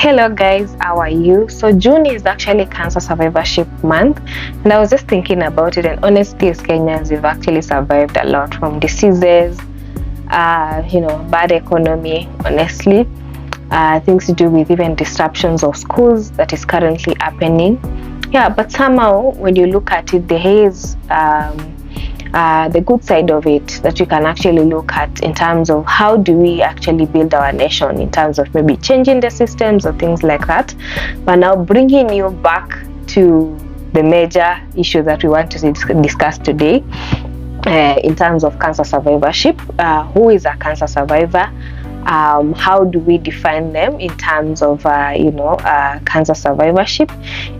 Hello guys, how are you? So June is actually Cancer Survivorship Month, and I was just thinking about it, and honestly as Kenyans we've actually survived a lot from diseases, bad economy, honestly, things to do with even disruptions of schools that is currently happening. Yeah, but somehow when you look at it, there is the good side of it that we can actually look at in terms of how do we actually build our nation, in terms of maybe changing the systems or things like that. But now bringing you back to the major issue that we want to discuss today, in terms of cancer survivorship. Who is a cancer survivor? How do we define them in terms of cancer survivorship,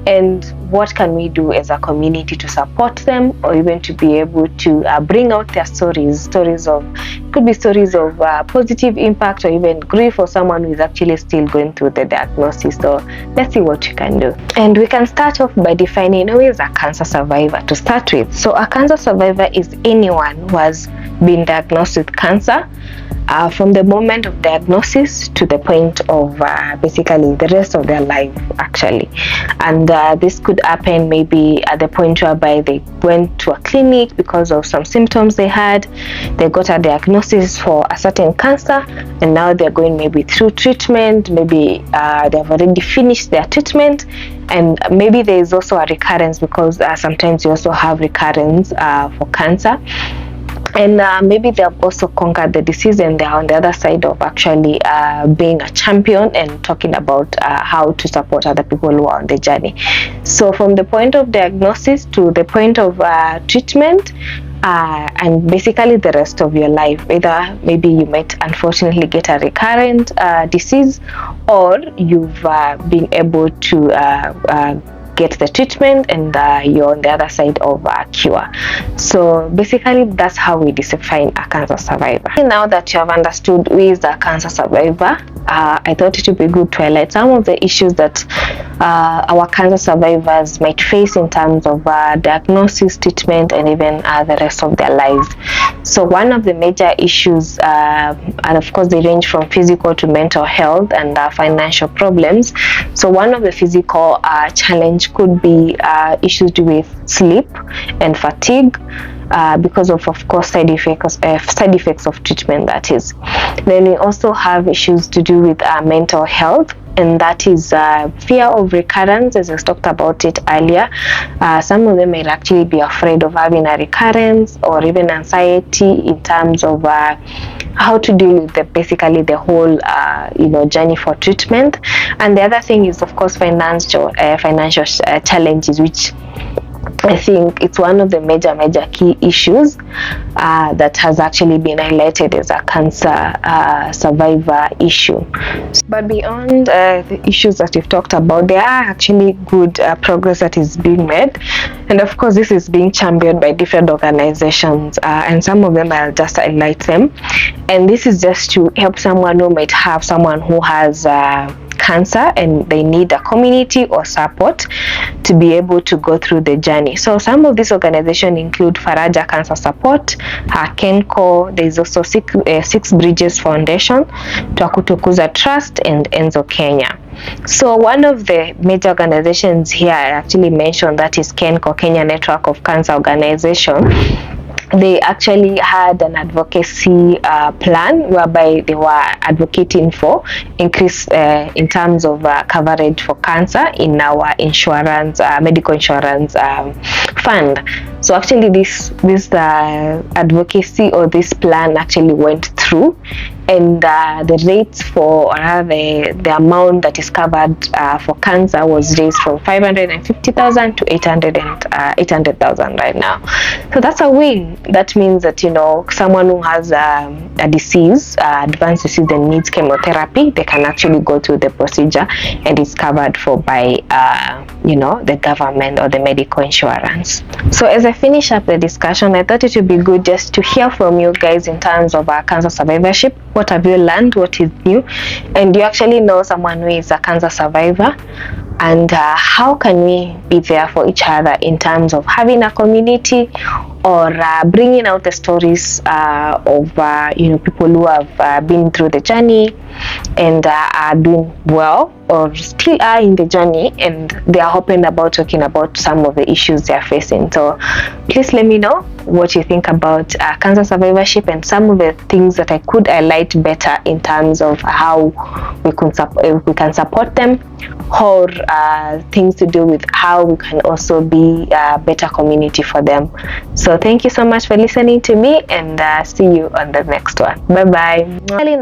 and what can we do as a community to support them, or even to be able to bring out their stories of, could be stories of positive impact or even grief, or someone who is actually still going through the diagnosis. So let's see what we can do, and we can start off by defining who is a cancer survivor to start with. So a cancer survivor is anyone who has been diagnosed with cancer, from the moment of diagnosis to the point of basically the rest of their life actually. And this could happen maybe at the point whereby they went to a clinic because of some symptoms they had, they got a diagnosis for a certain cancer, and now they're going maybe through treatment, maybe they've already finished their treatment, and maybe there is also a recurrence, because sometimes you also have recurrence for cancer. And maybe they have also conquered the disease, and they're on the other side of actually being a champion and talking about how to support other people who are on the journey. So from the point of diagnosis to the point of treatment, and basically the rest of your life, either maybe you might unfortunately get a recurrent disease, or you've been able to get the treatment, and you're on the other side of cure. So basically that's how we define a cancer survivor. Now that you have understood who is a cancer survivor, I thought it would be good to highlight some of the issues that our cancer survivors might face in terms of diagnosis, treatment, and even the rest of their lives. So one of the major issues, and of course they range from physical to mental health and financial problems. So one of the physical challenge could be issues to do with sleep and fatigue, because of course side effects of treatment, that is. Then we also have issues to do with mental health, and that is fear of recurrence, as I talked about it earlier. Some of them may actually be afraid of having a recurrence, or even anxiety in terms of how to deal with basically the whole journey for treatment. And the other thing is of course financial challenges, which I think it's one of the major key issues that has actually been highlighted as a cancer survivor issue. But beyond the issues that we've talked about, there are actually good progress that is being made, and of course this is being championed by different organizations, and some of them I'll just highlight them. And this is just to help someone who might have someone who has cancer, and they need a community or support to be able to go through the journey. So some of these organizations include Faraja Cancer Support, KENCO. There is also Six Bridges Foundation, Advocacy Trust, and Enzo Kenya. So one of the major organizations here I actually mentioned, that is KENCO, Kenya Network of Cancer Organization. They actually had an advocacy plan whereby they were advocating for increase in terms of coverage for cancer in our insurance, medical insurance fund. So actually this advocacy, or this plan, actually went through, and the rates for, or the amount that is covered for cancer was raised from 550,000 to 800,000 right now. So that's a win. That means that someone who has a disease, advanced disease, and needs chemotherapy, they can actually go through the procedure, and it's covered for by the government or the medical insurance. So as I finish up the discussion, I thought it would be good just to hear from you guys in terms of cancer survivorship. What have you learned? What is new? And do you actually know someone who is a cancer survivor? and how can we be there for each other in terms of having a community, or bringing out the stories of people who have been through the journey and are doing well or still are in the journey, and they are open about talking about some of the issues they are facing. So please let me know what you think about cancer survivorship and some of the things that I could highlight better in terms of how we can support them, or things to do with how we can also be a better community for them. So thank you so much for listening to me, and see you on the next one. Bye bye.